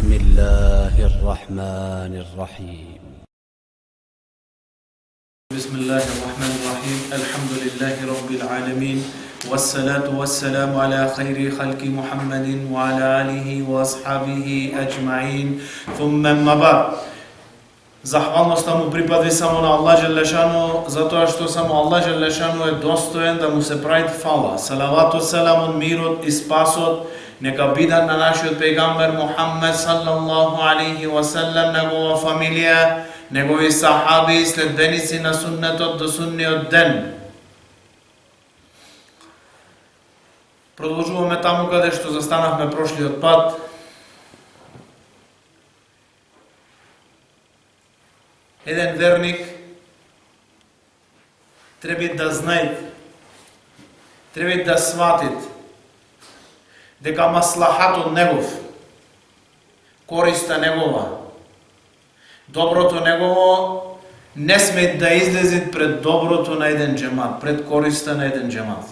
بسم الله الرحمن الرحيم بسم الله الرحمن الرحيم الحمد لله رب العالمين والصلاة والسلام على خير خلق محمد وعلى آله وأصحابه أجمعين ثم أما بعد. Захвалноста му припади само на Аллах Желешану, затоа што само Аллах Желешану е достоен да му се прави фала. Салаватот, селамот, мирот и спасот нека бидат на нашиот пејгамбер Мухаммед саллаллаху алейхи ва саллем, негова фамилија, негови сахаби, следбеници на суннетот до судниот ден. Продолжуваме таму каде што застанавме прошлиот пат. Еден верник треба да знае, треба да сватит дека маслахатот негов, користа негова, доброто негово не сме да излезе пред доброто на еден джемат, пред користа на еден джемат.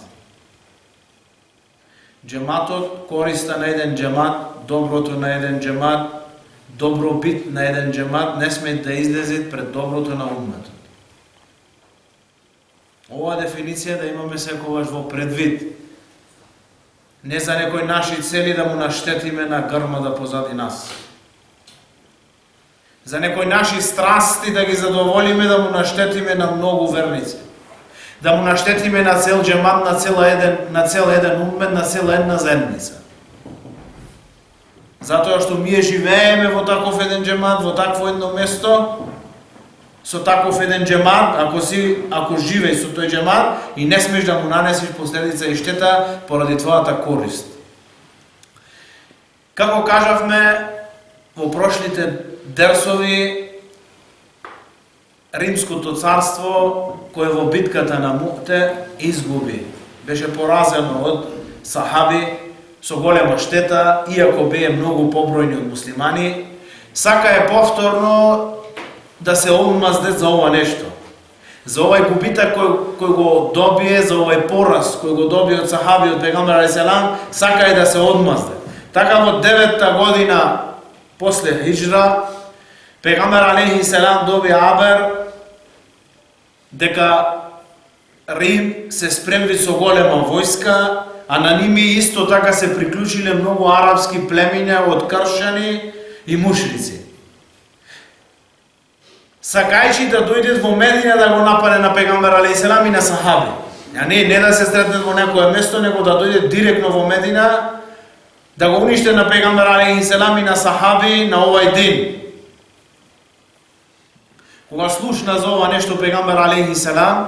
Джематот, користа на еден джемат, доброто на еден джемат, добробит на еден джемат не сме да излезе пред доброто на умметот. Ова дефиниција да имаме секогаш во предвид. Не за некои наши цели да му наштетиме на грмада позади нас. За некои наши страсти да ги задоволиме да му наштетиме на многу верници. Да му наштетиме на цел джемат, на цел еден уммет, на цела една заедница. Затоа што ние живееме во таков еден джемат, во такво едно место, со таков еден джемат, ако живееш со тој джемат и не смеш да му нанесеш последица и штета поради твојата корист. Како кажавме во прошлите дерсови, Римското царство кое во битката на Му'те изгуби. Беше поразено од сахаби со голема штета, иако беа многу побројни од муслимани. Сака е повторно да се одмаздет за ова нешто. За овај губитак кој го добие, за овај пораз кој го добие од сахаби, од пегамбер алейхиселам, сака е да се одмаздет. Така во 9-та година после хиджра, пегамбер алейхиселам доби абер дека Рим се спремви со голема војска, а на ними исто така се приклучиле многу арапски племиња од кршани и мушрици. Сакајќи да дојдат во Медина да го нападе на пегамбер алейхиселам и на сахаби. А не да се сретнат во некое место, него да дојдат директно во Медина да го униште на пегамбер алейхиселам и на сахаби на овај ден. Кога слушна за ова нешто пегамбер алейхиселам,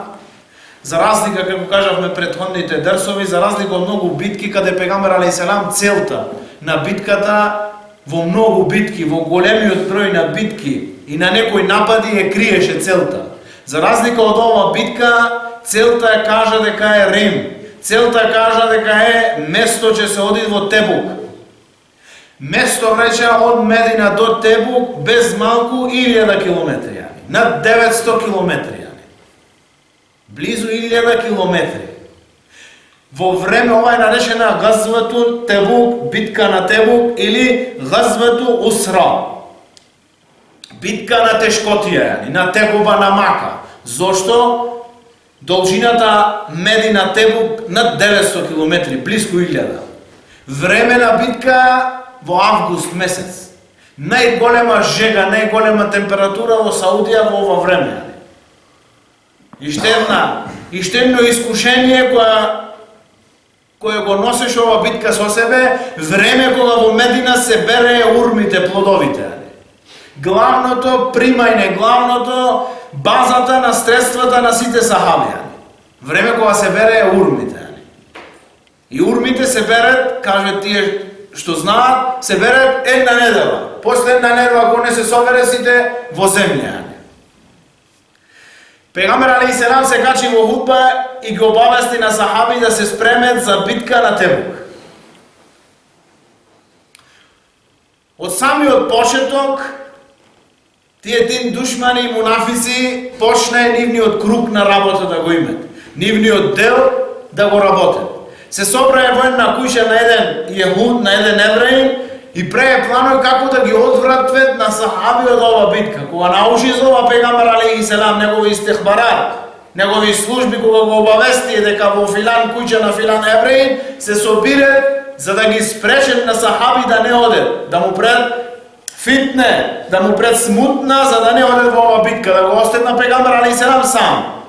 за разлика, како кажавме претходните дерсови, за разлика од многу битки, каде пегамбер алейхиселам целта на битката, во многу битки, во големиот број на битки и на некои напади е криеше целта. За разлика од ова битка, целта е кажа дека е Рим. Целта кажа дека е место че се оди во Тебук. Место рече од Медина до Тебук без малку 1000 километри, над 900 километри. Близу 1000 километри. Во време ова е наречена Газвату Тебук, битка на Тебук или Газвату Усра. Битка на тешкотија, на тегоба на мака. Зошто? Должината Медина Тебук над 900 километри, близко 1000. Време на битка во август месец. Најголема жега, најголема температура во Саудија во ова време. Иште едно искушение кое го носеше ова битка со себе, време кога во Медина се бере урмите, плодовите. Главното примајне, главното базата на средствата на сите сахаби. Време кога се бере урмите. И урмите се берат, кажат тие што знаат, се берат една недела. После една недела, ако не се собере сите во земја. Пегамбер алейхиселам се качи во хутба и ги обавести на сахаби да се спремет за битка на Тебук. Од самиот почеток, тие дин душмани и мунафици почнаа нивниот круг на работа да го имат. Нивниот дел да го работат. Се собрае во една куќа на еден јехуд, на еден евреин и прее планови како да ги одвратват на сахаби од ова битка. Кога научи за ова пегамбер алейхи селам, негови истихбарат, негови служби, кога го обавести дека во филан куќа на филан евреи, се собират за да ги спречат на сахаби да не одат, да му пред фитне, да му пред смутна, за да не одат во ова битка, да го остат на пегамбер алейхи селам сам.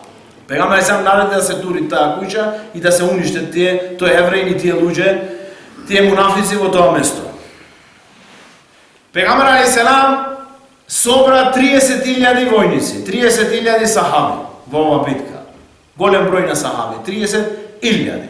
Пегамбер алейхи селам нареди да се тури таа куќа и да се уништат тој евреи и тие луѓе, тие мунафици во тоа место. Пегамбер алейхи селам собра 30.000 војници, 30.000 сахаби во ова битка. Голем број на сахаби, 30.000.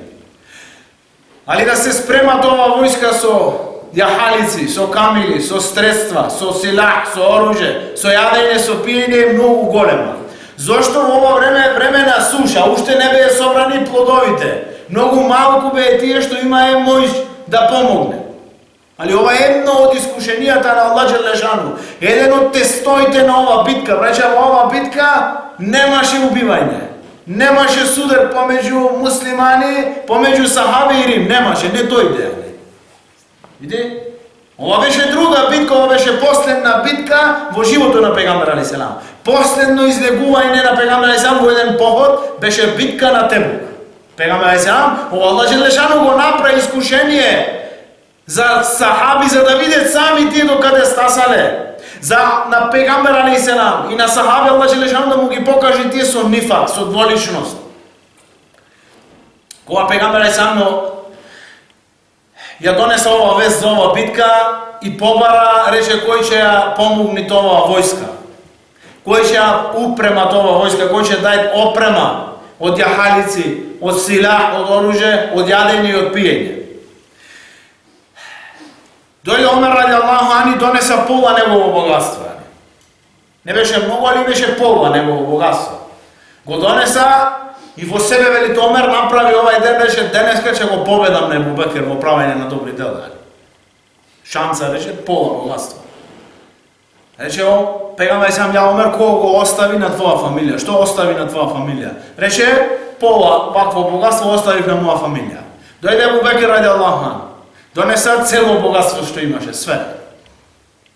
Али да се спремат ова војска со јахалици, со камили, со средства, со силах, со оружје, со јадење, со пиење е многу голема. Зошто во ова време на суша, уште не беа собрани плодовите. Многу малку беа тие што имае моќ да помогне. Али ова е едно од искушенијата на Аллах Джелешану. Еден од тестоите на ова битка. Рече, во ова битка немаше убивање. Немаше судар помеѓу муслимани, помеѓу сахаби и Рим. Немаше, не дојде. Види? Ова беше друга битка, ова беше последна битка во животот на пегамбер алейхи селам. Последно излегување на пегамбер алейхи селам во еден поход беше битка на Тебук. Пегамбер алейхи селам, ова Аллах Джелешану го направи искушение за сахаби, за да видят сами тие докаде стасале. За на пегамбер алейхи селам и на сахаби Аллах Джелешану да му ги покаже тие со нифак, со дволичност. Кога пегамбер алейхи селам ја донесе ова вест за ова битка и побара, рече кој ќе ја помогне тоа војска. Кој ќе ја упрема тоа војска, кој ќе дај опрема од јахалици, од силах, од оружје, од јадење и од пиење. Дојде Омер ради Аллаху ани донесе пола негово богатство. Не беше многу, али беше пола негово богатство. Го донеса и во себе вели Омер направи овај ден, рече денеска ќе го победам на Абу Бекр во правење на добри дела. Шанса, рече, пола богатство. Рече, пегамбер сам ја Омер, кој го остави на твоја фамилија? Што остави на твоја фамилија? Рече, пола вакво богатство оставив на моја фамилија. Дојде Абу Бекр ради Аллаху ани. Донеса цело богатство што имаше, све.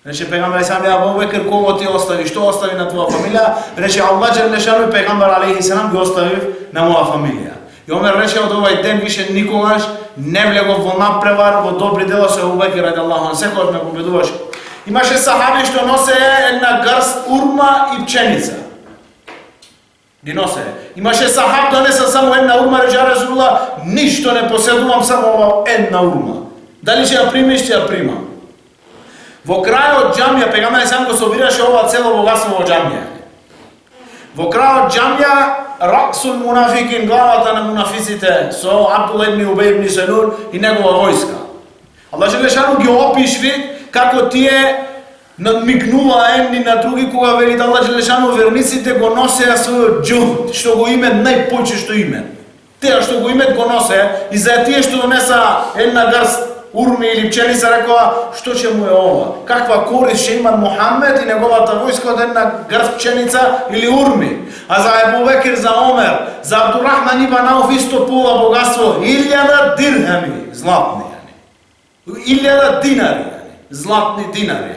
Рече пегамбер сам ја Абу Бекр, кого ти остави, што остави на твоја фамилија? Рече Аллах Джелешану и пегамбер алейхи селам ги оставив на моја фамилија. И Омер рече од овај ден више никогаш не влегов во напревар, во добри дела со Абу Бекр ради Аллаху ан, секогаш ме победуваш. Имаше сахаби што носе една гарст урма и пченица. Ги носе. Имаше сахаб донеса само една урма, рече Расулуллах, ништо не поседувам, само ова една урма. Дали ќе ја примиш, ќе ја примам. Во крајот џамија, пегамбер сам го собираше ова цело богатство во џамија. Во крајот џамија, Раксул мунафикин, главата на мунафиците, со Абдулла ибн Убеј ибн Селул и негова војска. Аллах Джелешану ги опишви како тие надмигнува едни на други, кога вели Аллах Джелешану верниците го носеа својот џухд, што го имет најпојче што имет. Теа што го имет го носе и за тие што донеса една гарст урми или пченица, рекоа, што ќе му е ова? Каква корист ќе имат Мухамед и неговата војска од една гарст пченица или урми? А за Абу Бекир, за Омер, за Абдурахман ибн Ауф исто пола богатство, 1000 дирхами златни, 1000 динари, златни динари.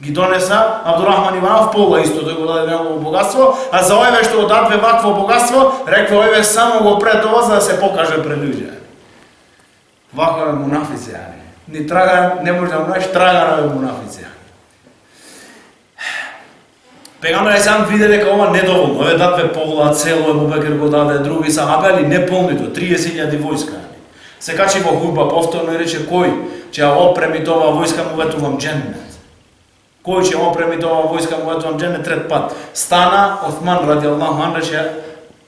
Ги донеса Абдурахман ибн Ауф пола исто, тој го даде негово богатство, а за овој што дадве вакво богатство, рекве овој само го пред ова за да се покаже пред луѓе. Вака е мунафици, ни трага, не може да најдеш трага на мунафици. Пегамбер сам виде дека ова недоволно, ове дадве пола цело, Абу Бекр го даде, други сахаби, али не полнито, 30.000 војска. Се качи во худба повторно и рече кој ќе ја опреми тоа војска, му ветувам џеннет. Кој ќе опреми тоа војска, му ветувам џеннет трет пат. Стана Осман ради Аллаху ан, рече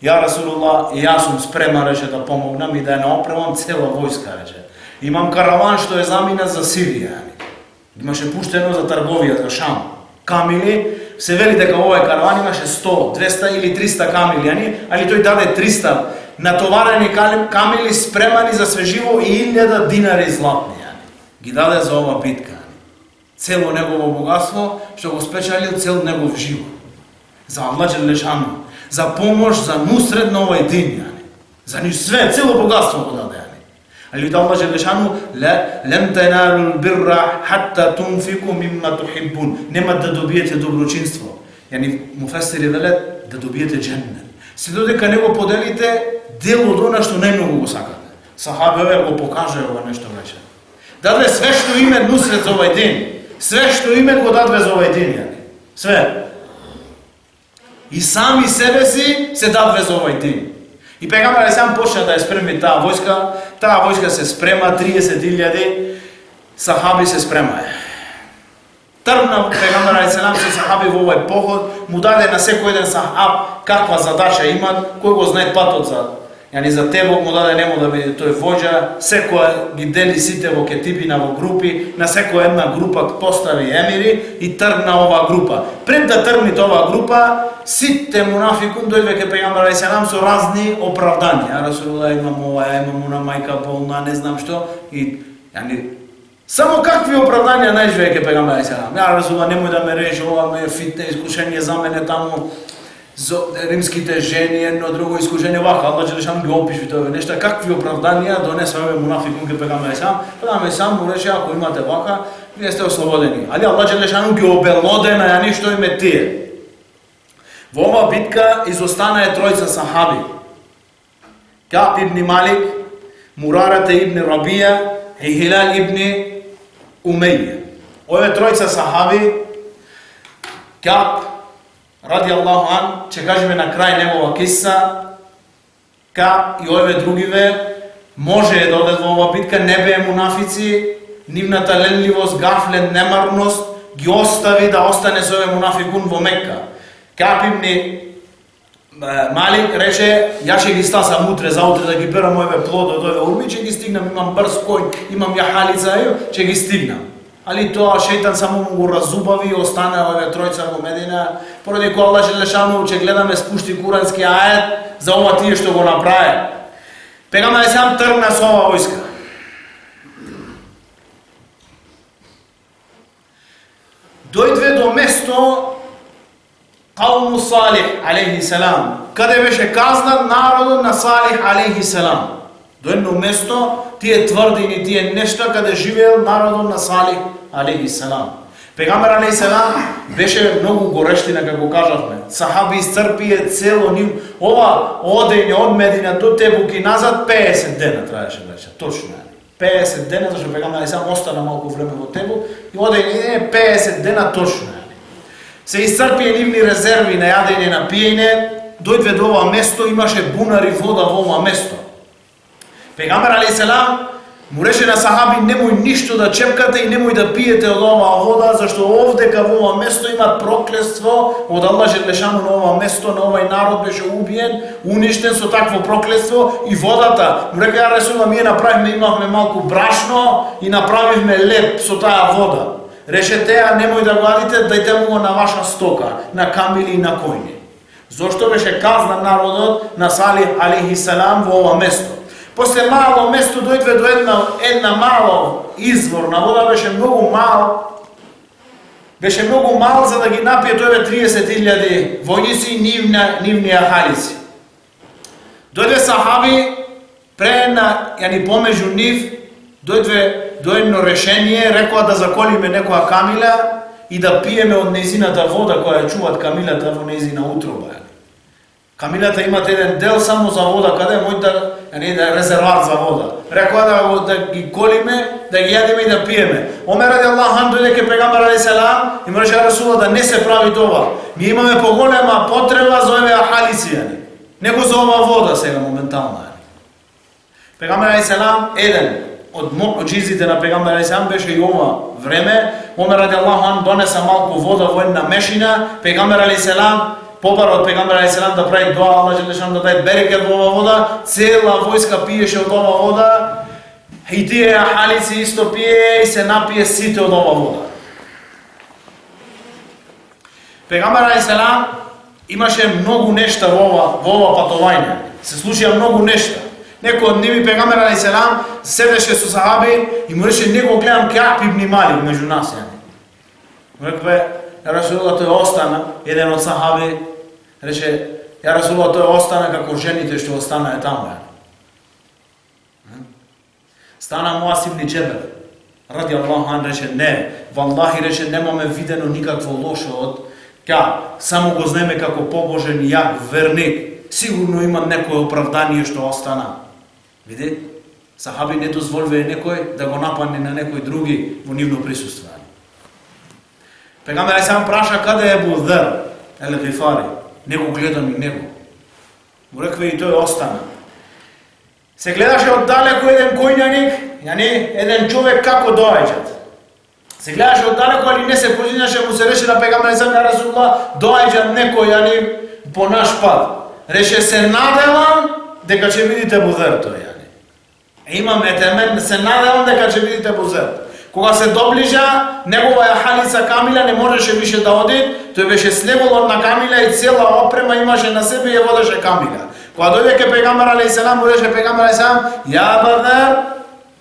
ја Расулуллах, и јас сум спремен, рече, да помогнам и да ја опремам цела војска, рече. Имам караван што е заминат за Сирија. Имаше пуштено за трговија, за Шам. Камили, се вели дека овој караван имаше 100, 200 или 300 камили, али тој даде 300 натоварени камили спремани за свеживо и 1000 динари златни. Ги даде за ова битка. Цело негово богатство што го спечалил цел негов живот. За Аллах Джелешану, за помош, за нусрет на овој дин. За ни све, цело богатство го даде. Ali da Allah Đelešanu, lem tenalu birra hatta tunfiku mimma tuhibbun. Nема да добиете доброчинство. Yani муфесири велат да добиете дженнет. Се додека не го поделите дел од она што најмногу го сакате. Сахабеве го покажаа ова нешто вече. Даде све што име нусрет за овај ден. Све што име го даде за овај ден. Све. И сами себе си се даде за овај ден. И пегамбер сам почна да ја спреми таа војска се спрема, 30.000 сахаби се спремае. Тргна пегамбер алейхиссалам со сахаби во овај поход, му даде на секој еден сахаб каква задача имат, кој го знае патот за тебок, му даде нему да биде тој воџа, секој ги дели сите во кетибина, во групи, на секоја една група постави емири и тргна оваа група. Пред да тргне оваа група, сите мунафикун дојде ке пегамбер алейхиссалам со разни оправдања. Расулулlah, имам ова, имам она мајка болна, не знам што. И само какви оправдања најдеш ке пегамбер алейхиссалам? Расулулlah, немој да ме режи, ова ме фитне искушение за мене таму. Римските жени, едно друго искушение, вака, Allah Đelešanu ги опиши тоа нешта, какви оправдања донесе овој мунафикун ке пегамбер алейхиссалам. Пегамбер алейхиссалам му рече, ако имате вака, вие сте ослободени. Али Allah Đelešanu ги обелоде на јани што име тие. Во ова битка изостанае тројца сахаби. Кааб ибн Малик, Мурарата ибн Рабија и Хилал ибн Умејја. Овие тројца сахаби, Кааб ради Аллаху ан, ќе кажеме на крај негова киса, Кааб и овие другиве може да одат во ова битка, не беа мунафици, нивната ленливост, гафлет, немарност ги остави да остане со овие мунафикун во Мекка. Кааб ибн Малик рече, ја ќе ги стасам утре, заутре да ги берам овие плоди од овие урми, ќе ги стигнам, имам брз коњ, имам јахалица, ќе ги стигнам. Али тоа шејтан само му го разубави и остане овие тројца во Медина, поради која Allah Đelešanu ќе гледаме спушти курански ајет за ова тие што го направи. Пегамбер сам тргна со ова војска. Дојде до место Кауму Салих алейхиссалам, каде беше казнат народот на Салих алейхиссалам. До едно место, тие тврдини, тие нешта, каде живеел народот на Салих алейхиссалам. Пегамбер алейхиссалам беше многу горештина, како кажавме. Сахаби iscrpие цело нив. Ова одење од Медина до Тебук и назад 50 дена траеше вече. Точно е. 50 дена, зашто Пегамбер алейхиссалам остана малку време во Тебук и одење 50 дена точно е. Се iscrpие нивни резерви на јадење, на пиење, дојде до ова место, имаше бунари вода во ова место. Пегамбер алейхиссалам му рече на сахаби, немој ништо да чепкате и немој да пиете од оваа вода, зашто овдека во ова место има проклетство од Allah Đelešanu на ова место, на овај народ беше убиен, уништен со такво проклетство и водата. Му река, ја Расулулlah, ние направивме, имавме малку брашно и направивме леп со таа вода. Рече теа, немој да гладите, дајте му го на ваша стока, на камили и на којни. Зошто беше казнан народот на Салих алейхиссалам во ова место. После мало место дојде до една мало извор на вода, беше многу мал за да ги напие тој 30.000 војници и нивни ахалици. Дојде сахаби, помеѓу нив, дојде до едно решение, рекоа да заколиме некоја камила и да пиеме од нејзината вода која чуваат камилата во нејзина утроба. Камилата имат еден дел само за вода, каде да резервар за вода. Рекоа да ги колиме, да ги јадеме и да пиеме. Омер ради Аллаху ан дојде ке Пегамбер алейхиссалам и му рече, Расулулlah, да не се прави тоа. Ние имаме поголема потреба за овие ахалици, него за ова вода сега моментално. Пегамбер алейхиссалам, еден од муџизите на Пегамбер алейхиссалам беше и ова време. Омер ради Аллаху ан донеса малку вода во една мешина. Пегамбер алейхиссалам побара од Пегамбер алейхиссалам да прави дуа, Allah Đelešanu да даде берекет во ова вода, цела војска пиеше од ова вода, и тие ахалици исто пие и се напие сите од ова вода. Пегамбер алейхиссалам имаше многу нешта во ова патување. Се случија многу нешта. Некој од ними Пегамбер алейхиссалам седеше со сахаби и му рече, него гледам Кааб ибн Малик меѓу нас. Му рекве, ја Расулулlah, тој остана, еден од сахаби рече, ја Расулулlah, тој остана како жените што останаа таму. Стана Муаз ибн Джебел, ради Аллаху ан, рече, не, валлахи, рече, немаме видено никакво лошо од само го знаеме како побожен и јак верник. Сигурно има некое оправдание што остана. Види, сахаби не дозволвае некој да го нападне на некој други во нивно присуствување. Пегамбер сам праша каде е Абу Дер ел-Гифари, него гледам и него. Му рекве и тој остана. Се гледаше оддалеку еден којњаник, еден човек како доаѓат. Се гледаше оддалеку, али не се позинаше, му се реше на Пегамбер сам на Расулуллах, доаѓа некој по наш пат. Реше се надевам дека ќе видите Абу Дер тој. Имам етемен, се надевам дека ќе видите Абу Дер. Кога се доближа, неговата халица камила не можеше више да оди, тој беше слегол на камила и цела опрема имаше на себе и ја водеше камила. Кога дојде ке Пегамбер алейхиссалам, му рече Пегамбер алейхиссалам, ја Абу Дер,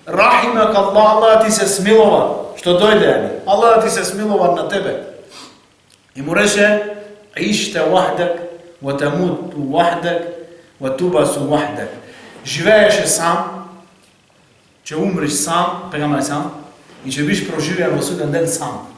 рахимак Аллах, Аллах ти се смилува, што дојде, Аллах ти се смилува на тебе. И му рече, иште вахдак, ва тамуту вахдак, ва тубасу вахдак. Живееше сам, ќе умриш сам, Пегамбер алейхиссалам, и ќе биш проживеан во суден ден сам.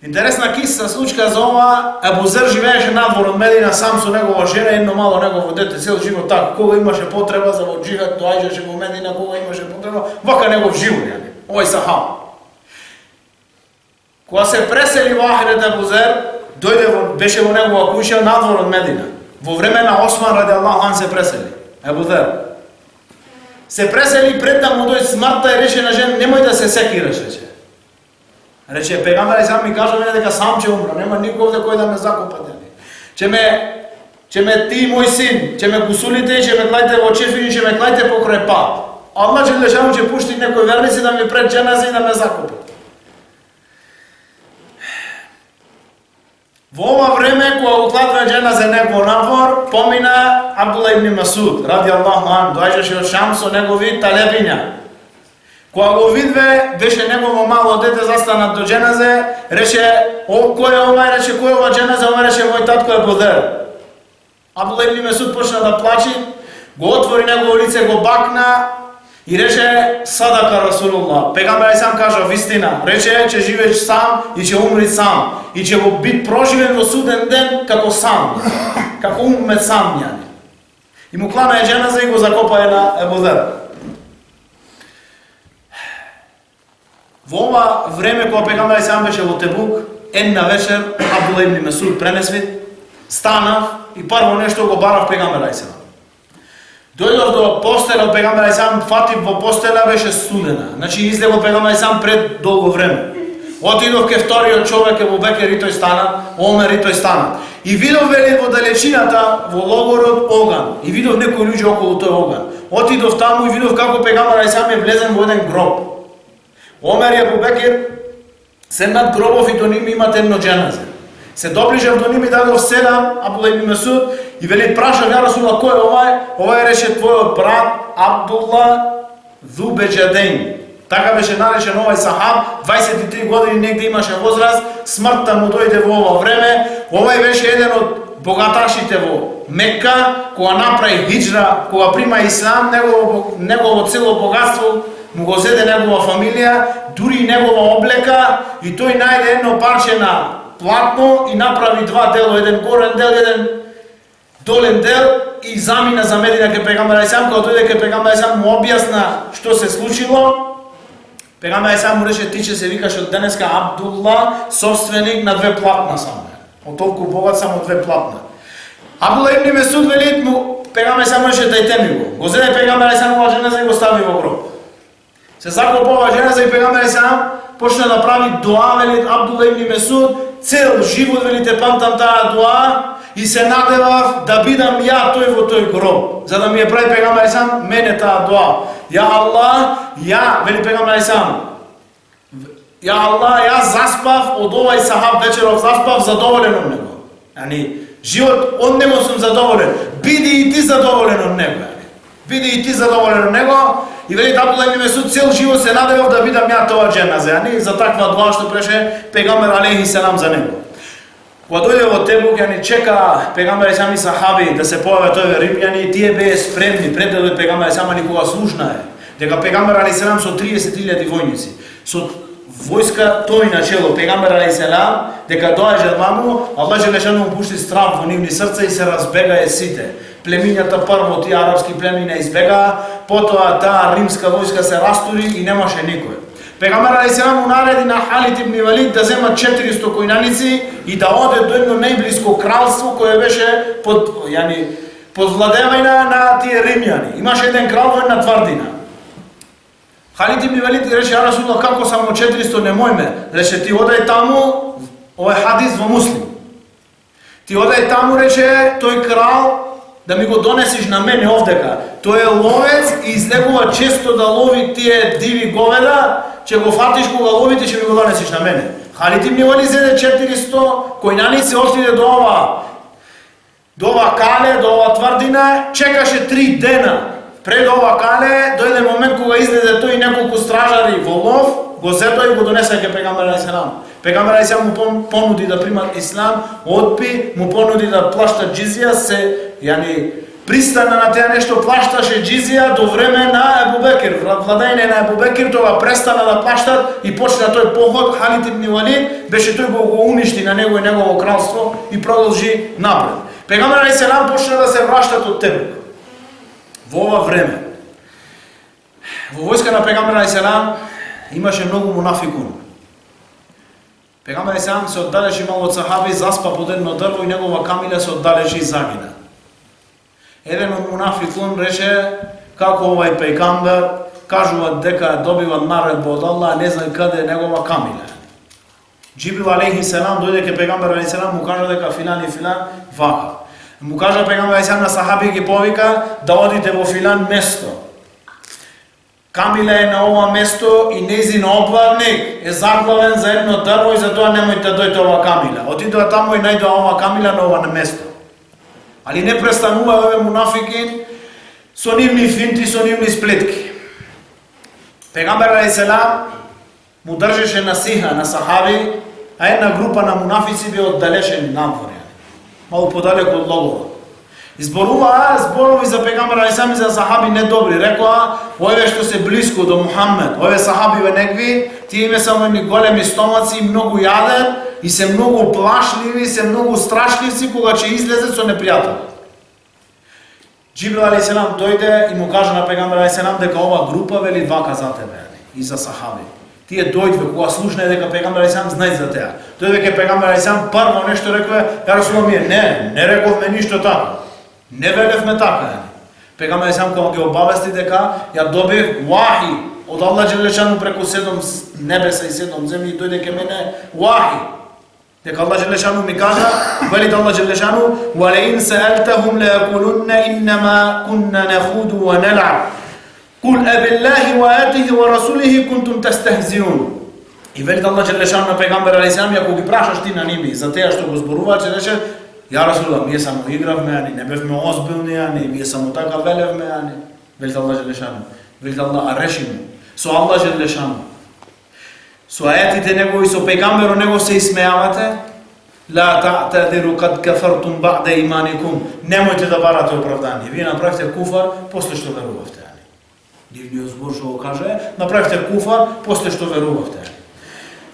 Интересна киса случка за ова, Абу Дер живееше надвор од Медина сам со негова жена и едно мало негово дете, цел живот така, кога имаше потреба за во джихад, доаѓаше во Медина, кога имаше потреба, вака негов живот, овој сахаб. Кога се пресели во Ахирет Абу Дер, беше во негова куќа надвор од Медина. Во време на Осман ради Аллаху ан се пресели, Абу Дер. Се пресели пред да му дојде смртта и рече на жена, немој да се секираш, рече. Рече, Пегамбер сам ми кажа мене дека сам ќе умра, нема никој овде кој да ме закопа. Ќе ме ти мој син, ќе ме гусулите и ќе ме клајте во чефин и ќе ме клајте покрај пат. Аллах ќе пушти некој верници да ми пред дженазе и да ме закопат. Во ова време, кога го кладва дженазе некој надвор, помина Абдулла ибн Масуд, ради Аллаху ан, доаѓаше од Шам со негови талебиња. Кога го видве, беше негово мало дете застанат до дженазе, рече, кој е ова? Рече, кој е ова дженазе? Ова рече, мој татко е Абу Дер. Абдулла ибн Масуд почна да плачи, го отвори негово лице, го бакна и рече, садака Расулуллах. Пегамбер сам кажа, вистина, рече, ќе живееш сам и ќе умри сам. И ќе го бит проживен во суден ден како сам, како умет сам. И му клана дженазе и го закопа на Абу Дер. Во ова време, кога Пегамбер сам беше во Тебук, една вечер Абдулла ибн Масуд пренесви, станав и прво нешто го барав Пегамбер сам. Дојдов до постела, Пегамбер сам фатив во постела, беше студена. Значи излего Пегамбер сам пред долго време. Отидов ке вториот човек, Абу Бекер и тој стана, Омер и тој стана. И видов вели во далечината, во логорот, оган. И видов некои луѓе околу тој оган. Отидов таму и видов како Пегамбер сам е влезен во еден гроб. Омер и Абу Бекер се над гробов и до ними имат едно дженазе. Се доближав до ними, дадов селам, Абдулла ибн Масуд, и вели праша, ја Расулуллах, кој е овај? Овај рече твојот брат Абдулла ذу Беджадейн. Така беше наречен овај сахаб, 23 години негде имаше возраст, смртта му дојде во ова време. Овај беше еден од богаташите во Мекка, кога направи хиджра, кога прима ислам, негово цело богатство му го зеде негова фамилија, дури и негова облека, и тој најде едно парче на платно и направи два дела, еден горен дел, еден долен дел и замина за Медина ке Пегамбер сам, кога дојде ке Пегамбер сам му објасна што се случило. Пегамбер сам му рече, ти ќе се викаш од денеска Абдулла, собственик на две платна само. Од толку богат само две платна. Абдулла ибн Масуд вели му, Пегамбер сам рече, дајте ми го. Го зеде Пегамбер сам ова дженаза и го стави во гроб. Се закопа ова дженаза и Пегамбер сам почна да прави дуа, вели Абдулла ибн Масуд, цел живот, вели те памтам таа дуа и се надевав да бидам ја тој во тој гроб, за да ми ја прави Пегамбер сам мене таа дуа. Ја Аллах, вели Пегамбер сам, ја Аллах, ја заспав од овај сахаб вечеров, заспав задоволен од него. Живот од него сум задоволен. Биди и ти задоволен од него. Биди и ти задоволен од него. И вели Абдулла ибн Масуд цел живот се надевав да бидам ја тоа дженазе, за таква дуа што преше Пегамбер алейхи селам за него. Кога дојде во Тебук, ја ни чека пегамбер сами сахаби да се појават овие римљани, тие беа спремни пред да дојде пегамбер сама никога слушнае дека пегамбер алейхиселам со 30.000 војници, со војска тој начело пегамбер алейхиселам, дека доаѓа ваму, Аллах желешано му пушти страх во нивни срца и се разбегае сите. Племињата прво, тие арапски племиња избегаа, потоа таа римска војска се растури и немаше никој. Пегамбер алейхиселам му нареди на Халид ибн Валид да зема 400 којнаници и да оде до едно најблиско кралство кое беше под владевања на тие римјани. Имаше еден крал во една тврдина. Халид ибн Валид рече: "Ја Расулуллах, како само 400 не мојме?" Рече: "Ти одај таму, ова е хадис во Муслим. Ти одај таму", рече тој крал, "да ми го донесиш на мене овдека. Тој е ловец и излегува често да лови тие диви говеда, ќе го фатиш кога ловите, ќе ми го донесиш на мене." Халид ибн Валид зеде 400 којнаници, отиде до ова кале, до ова тврдина, чекаше 3 дена. Пред ова кале дојде момент кога излезе тој и неколку стражари во лов, го зето и го донесе ке пегамбер алейхиселам. Пегамбер алейхиселам му понуди да прима ислам, одби, му понуди да плашта џизија, се пристана на теа нешто, плашташе џизија до време на Ебу Бекир, владење на Ебу Бекир, тога престана да плаштат и почна тој поход. Халид ибн Валид беше тој го уништи на него и негово кралство и продолжи напред. Пегамбер алейхиселам почна да се враќат од Тебук. Во ова време, во војска на пегамбер алейхиселам имаше многу мунафикун. Пегамбер алейхиселам се оддалечи мало од сахаби, заспа под едно дрво и негова камила се оддалечи и загина. Еден од мунафикун рече: "Како овај пегамбер кажува дека добива наредба од Аллах, не знае каде е негова камила." Џибрил алейхиселам дојде ке пегамбер алейхиселам, му кажа дека филан и филан вака. Му кажа пегамбер алейхиселам на сахаби, ги повика да одите во филан место. Камила е на ова место и нејзин обварник е заглавен за едно дрво и затоа немојте да дојдете ова камила. Отидоа таму и најдоа ова камила на ова место. Али не престанува овие мунафики со нивни финти, со нивни сплетки. Пегамбер алейхиселам му држеше насиха на сахаби, а една група на мунафици беа оддалечени надвор, малку подалеку од логова. Изборуваа зборови за пегамбер алейхиселам и за сахаби недобри. Рекоа: "Овие што се блиску до Мухамед, овие сахабиве негви, тие име само едни големи стомаци, многу јадат и се многу плашливи, се многу страшливци кога ќе излезат со непријател." Џибрил алейхиселам дојде и му кажа на пегамбер алейхиселам дека ова група вели вака за тебе и за сахаби. Тие дојдве кога слушнаа дека пегамбер алейхиселам знае за теа. Дојде ке пегамбер алейхиселам, прво нешто рекоа: "Ја Расулуллах, не рековме ништо така. Не велевме така." Пегамбер алейхиселам кога ги обавести дека ја добив вахи од Аллах џелешану преку 7 небеса и 7 земји, дојде ке мене вахи. Дека Аллах џелешану ми кажа, вели Аллах џелешану: "Ва лаин саалтахум ла јакулунна иннама кунна нахуду ва нал'аб. Кул абиллахи ва атихи ва расулихи кунтум тастехзиун." И вели Аллах џелешану на пегамбер алейхиселам: "Ако ги прашаш ти на ними за теа што го зборуваа, ќе рече: Ја Расулуллах, ние само игравме, не бевме озбилни, ние само така велевме." Вели Аллах џелешану. Вели Аллах: "А реши му со Аллах џелешану, со ајатите негови, со пегамберот него се исмејавате, ла та'тадиру кад кафартум ба'да иманикум." Немојте да барате оправдание. Вие направите куфар после што верувавте. Дивниот збор што го каже: направите куфар после што верувавте.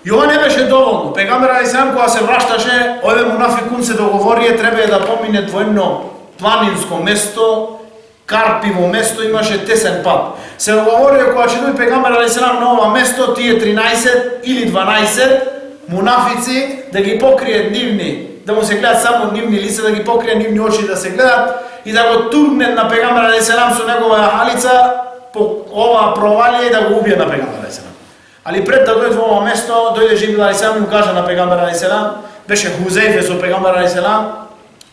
И ова не беше доволно. Пегамбер алейхиселам кога се враќаше, овие мунафикун се договорија треба да помине во едно планинско место, карпиво место, имаше тесен пат. Се договорија кога ќе дојде пегамбер алейхиселам на ова место, тие 13 или 12 мунафици да ги покријат нивни, да му се гледат само нивни лица, да ги покријат нивни очи да се гледат и да го турнат на пегамбер алейхиселам со негова халица по ова провалие и да го убие на пегамбер алейхиселам. Али пред да дојде во ова место, дојде Џибрил алейхиселам и му кажа на пегамбер алейхиселам, беше Хузейфе со пегамбер алейхиселам,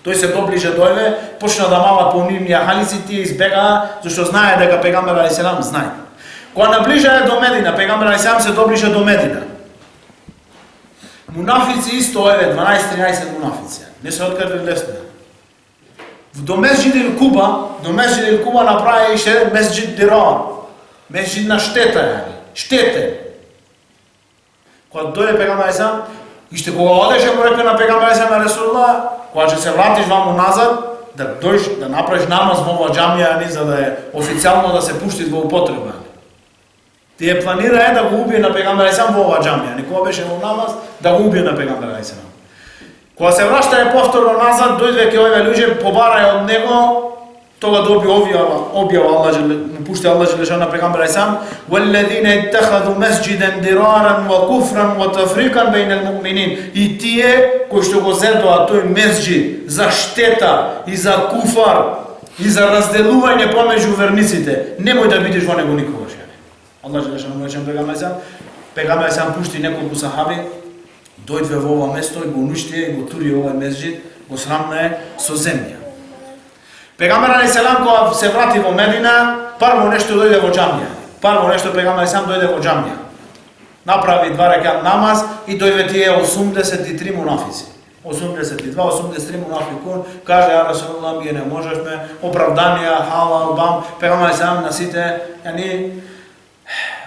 тој се доближе дојде, почна да мава по нивни халици, тие избегаа, зашто знае дека пегамбер алейхиселам знае. Кога наближаа до Медина, пегамбер алейхиселам се доближе до Медина. Мунафици исто овие 12-13 мунафици, не се открили лесно. До Месџид ел Куба направи ше Месџид Дирар, месџид на штета, штете. Кога дојде пегамбер алейхиселам, И кога одеше му рекна на пегамберот на Ресулулlah, кога ќе се вратиш ваму назад, да дојдеш да направиш намаз во оваа џамија, за да е официјално да се пушти во употреба. Тие планираа да го убие на пегамберот во оваа џамија, никога беше во намаз да го убие на пегамберот. Кога се враќа повторно назад, дојдвеќе овие луѓе побараја од него, тога доби објава Аллах му пушти Аллах џелешан на пегамберот сам: "Валлазина иттахаду масџиден дираран ва куфран ва тафрикан бейнел муъминин." И тие кои што го зедоа тој месџид за штета и за куфар и за разделување помеѓу верниците, немој да бидеш во него никогаш. Аллах џелешан му рече пегамберот сам пушти неколку сахаби, дојдве во ова место и го уништија и го тури овој месџид, го срамнае со земја. Пегамберот алейхиселам кога се врати во Медина, прво нешто дојде во џамија. Прво нешто пегамберот сам дојде во џамија. Направи 2 рекат намаз и дојде тие 83 мунафици. 82, 83 мунафикун, каже: "А Расулуллах, ние не можевме, оправданија, халал, бам." Пегамберот сам на сите,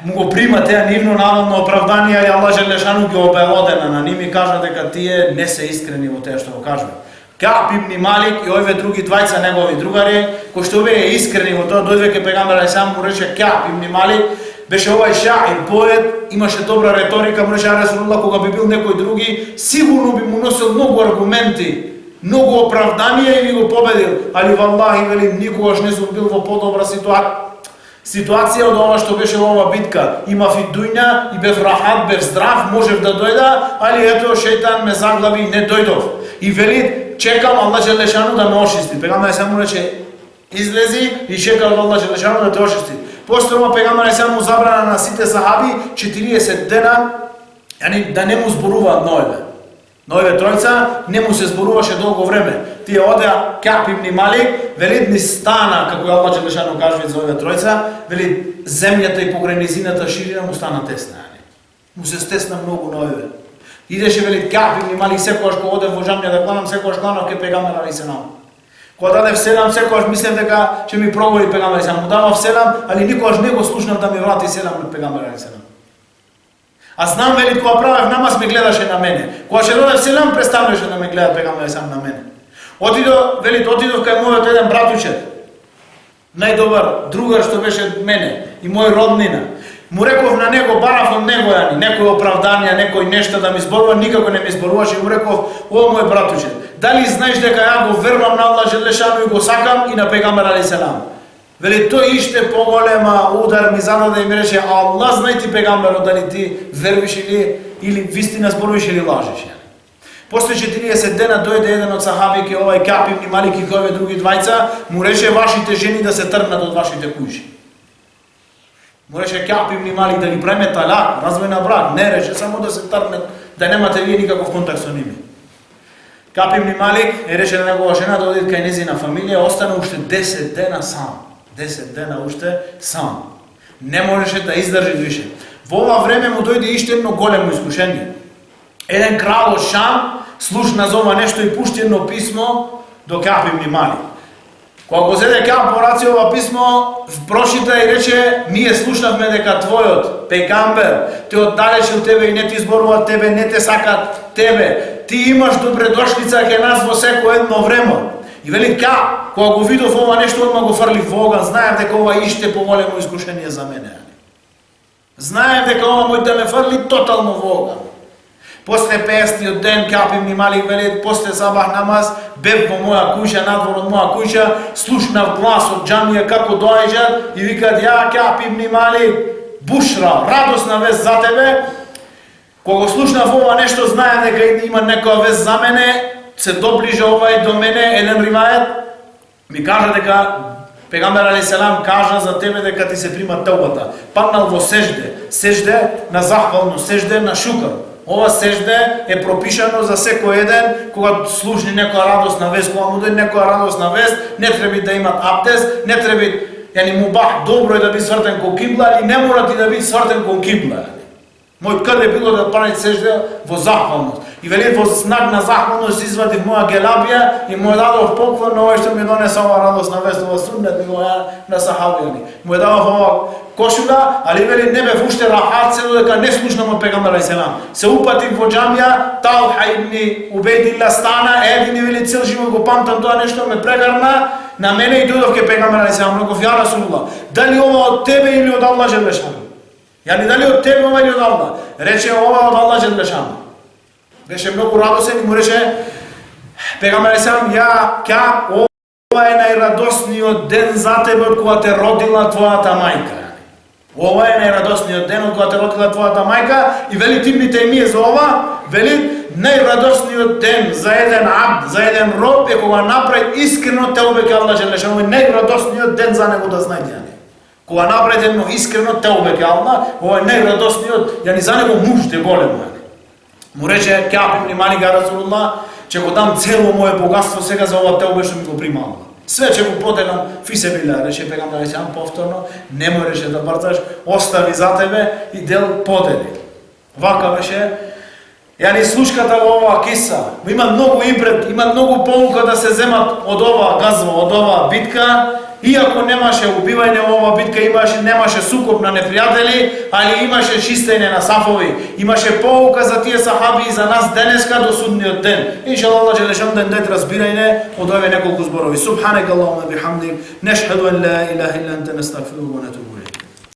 му го прима теа нивно наводно оправдание, и Аллах џелешану ги обелодена на ними, кажа дека тие не се искрени во тоа што го кажува. Кааб ибн Малик и овие други двајца негови другари, кои што беа искрени во тоа, дојдвеќе пегамберот сам му рече Кааб ибн Малик, беше овај шаир, поет, имаше добра реторика, му рече: "Расулуллах, кога би бил некој други, сигурно би му носил многу аргументи, многу оправдание и би го победил, али валлахи, вели, никогаш не сум бил во подобра ситуација од ова што беше во ова битка. Имав и дуња, и бев рахат, бев здрав, можев да дојда, али ето шејтан ме заглави и не дојдов. И вели, чекам Аллах џелешану да ме очисти." Пегамберот сам му рече: "Излези и чекам Аллах џелешану да те очисти." После ова пегамберот сам му забрана на сите сахаби 40 дена, да не му зборуваат нове. Нове тројца не му се зборуваше долго време. Тие одеа, Кааб ибн Малик, вели, ни стана, како Аллах џелешану кажува за овие тројца, вели, земјата и покрај низината ширина му стана тесна. Му се стесна многу нове. Идеше, вели, Кааб ибн Малик, секогаш кога одев во џамија да кланам, секогаш кланав ке пегамберот алейхиселам. Кога дадев селам, секогаш мислев дека ќе ми проговори пегамберот алейхиселам. Му давав селам, али никогаш не го слушнав да ми врати селам на пегамберот алейхиселам. А знам, вели, кога правев намаз ме гледаше на мене. Кога ќе дадев селам, престануваше да ме гледа пегамберот алейхиселам на мене. Отидов кај мојот еден братучет, најдобар другар што беше мене и мој роднина. Му реков на него, барав од него, некој оправданија, некој нешто да ми зборува, никако не ми зборуваше, и му реков: "О, мој братуче, дали знаеш дека ја го верувам на Аллах џелешану и го сакам и на пегамберот алейхиселам?" Вели, тој иште поголема удар ми зададе и ми рече: "Аллах знај ти пегамберот дали ти веруваш или вистина зборуваш или лажеш." После 40 дена дојде еден од сахабите, овај Кааб ибн Малик и овие други двајца, му рече: "Вашите жени да се тргнат од вашите кујши." Му рече Кааб ибн Малик: "Да ни преме талак, развојна брак." Не рече, само да се тргнат, да немате вие никаков контакт со ними. Кааб ибн Малик рече на негова жена да оди кај незина фамилија, остана уште 10 дена сам. 10 дена уште сам. Не можеше да издржи више. Во ова време му дојде иште едно големо искушение. Еден крал од Шам слушна за ова нешто и пушти едно писмо до Кааб ибн Малик. Кога го зеде Кааб по раци ова писмо, прочита и рече: "Ние слушнавме дека твојот пегамбер те оддалечил тебе и не ти зборуваат тебе, не те сакат тебе. Ти имаш добредошлица кај нас во секој едно време." И вели Кааб, кога го видов ова нешто, одма го фрлив во оган, знаев дека ова иште поголемо искушение за мене. Знаев дека ова мој да ме фрли тотално во оган. После 50-тиот ден Кааб ибн Малик вели: "После сабах намаз, бев во моја куќа, надвор од моја куќа, слушнав глас од џамија како доаѓаат и викаат: "Ја Кааб ибн Малик, бушра, радосна вест за тебе." Кога го слушнав ова нешто, знаев дека има некоја вест за мене, се доближа овај до мене, еден ривајат ми кажа дека пегамберот алейхиселам кажа за тебе дека ти се прима теубата. Паднал во сежде на захвално, сежде на шукр. Ова сежде е пропишано за секој еден, кога слушни некоја радосна вест, кога му дојде некоја радосна вест, не треба да имат абдес, не треба, мубах, добро е да би свртен кон кибла, али не мора ти да би свртен кон кибла. Мој каде било да прави сежда во захвалност. И вели во знак на захвалност извадив моја гелабија и му дадов поклон на овој што ми донесе ова радосна вест, ова суннет ми го на сахабијани. Му дадов ова кошула, али вели не бев уште рахат се додека не слушнам од пегамбер алейхиселам. Се упатив во џамија, Талха ибн Убейдилла стана, едини вели цел живот го памтам тоа нешто ме прегарна на мене и дојдов ке пегамбер алейхиселам, реков ја Расулуллах, дали ова од тебе или од Аллах џелешану? Јани дали од тебе ова или од Аллах? Рече ова од Аллах џелешану. Беше многу радосен и му рече пегамбер алейхиселам, ова е најрадосниот ден за тебе од кога те родила твојата мајка. Ова е најрадосниот ден од кога те родила твојата мајка и вели Ибн Тајмија за ова, вели најрадосниот ден за еден абд, за еден роб е кога направи искрено теубе ке Аллах џелешану, најрадосниот ден за него да знаете. Кога направи едно искрено теубе ке Аллах, ова е најрадосниот, јани за него мужде големо. Му рече Кааб ибн Малик Расулуллах, че го дам цело моје богатство сега за ова теубе што ми го прима Аллах. Све че го поделам фисебилла, рече пегамбер алейхиселам повторно, немој рече да брзаш, остави за тебе и дел подели. Вака беше, јани слушката во оваа киса, има многу ибрет, има многу поука да се земат од оваа газва, од оваа битка, иако немаше убивање во оваа битка, немаше сукоп на непријатели, али имаше чистење на сафови, имаше поука за тие сахаби и за нас денеска до судниот ден. Иншаллах Аллах џелешану да дадет разбирање од овие неколку зборови. Субханак Аллахумма бихамдик, нешхаду ан ла илаха илля анта, настагфирука ва натубу илейк.